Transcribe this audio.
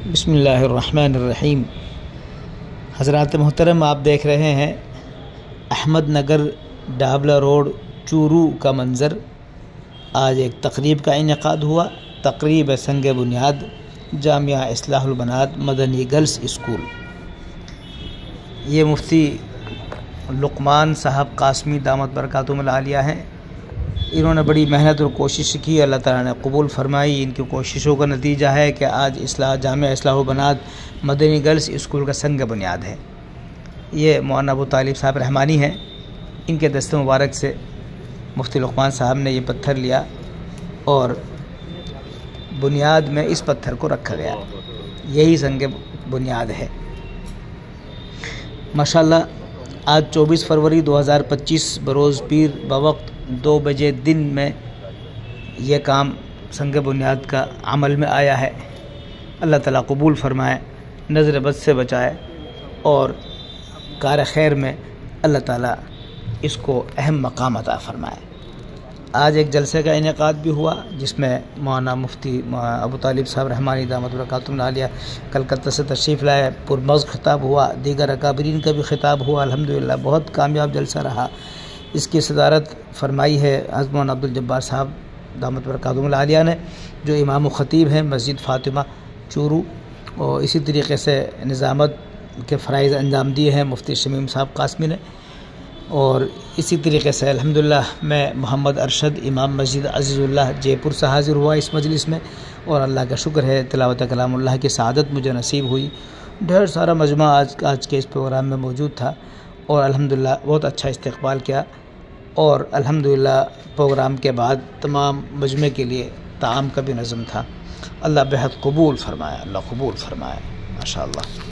बिस्मिल्लाहिर्रहमानिर्रहीम। हज़रात मोहतरम, आप देख रहे हैं अहमद नगर डाबला रोड चूरू का मंज़र। आज एक तकरीब का इनेकाद हुआ। तकरीब संग बुनियाद जामिया इस्लाहुल बनात मदनी गर्ल्स स्कूल। ये मुफ्ती लुकमान साहब कासमी दामत बरकातुहुल आलिया हैं। इन्होंने बड़ी मेहनत और कोशिश की, अल्लाह ताला ने कबूल फरमाई। इनकी कोशिशों का नतीजा है कि आज जामिया इस्लाहुल बनात मदनी गर्ल्स स्कूल का संग बुनियाद है। ये मौलाना अबू तालिब साहब रहमानी हैं। इनके दस्ते मुबारक से मुफ्ती लुकमान साहब ने ये पत्थर लिया और बुनियाद में इस पत्थर को रखा गया। यही संग बुनियाद है। माशाअल्लाह आज 24 फरवरी 2025 बरोज़ पीर बवक्त 2 बजे दिन में यह काम संग बुनियाद का अमल में आया है। अल्लाह ताला कबूल फरमाए, नज़र बद से बचाए और कार खैर में अल्लाह ताला इसको अहम मकाम अता फरमाए। आज एक जलसे का इनेकाद भी हुआ जिसमें मौलाना मुफ्ती अबू तालिब साहब रहमानी दामत बरकातुहुल आलिया कलकत्ता से तशरीफ़ लाए। पुरमज़ खिताब हुआ, दीगर अकाबरीन का भी खिताब हुआ। अल्हम्दुलिल्लाह बहुत कामयाब जलसा रहा। इसकी सदारत फरमाई है हज़रत मौलाना अब्दुल जब्बार साहब दामत बरकातुहुल आलिया ने, जो इमाम ख़तीब हैं मस्जिद फ़ातिमा चूरू। और इसी तरीके से निज़ामत के फ़राइज़ अंजाम दिए हैं मुफ्ती शमीम साहब कासमी ने। और इसी तरीके से अल्हम्दुलिल्लाह मैं मोहम्मद अरशद इमाम मस्जिद अज़ीज़ुल्लाह जयपुर से हाज़िर हुआ इस मजलिस में। और अल्लाह का शुक्र है तिलावत कलामुल्लाह की सआदत मुझे नसीब हुई। ढेर सारा मजमा आज के इस प्रोग्राम में मौजूद था और अल्हम्दुलिल्लाह बहुत अच्छा इस्तक़बाल किया। और अल्हम्दुलिल्लाह प्रोग्राम के बाद तमाम मजमे के लिए ताम का भी नज़म था। अल्लाह बेहद कबूल फरमाया, अल्लाह कबूल फरमाया माशाअल्लाह।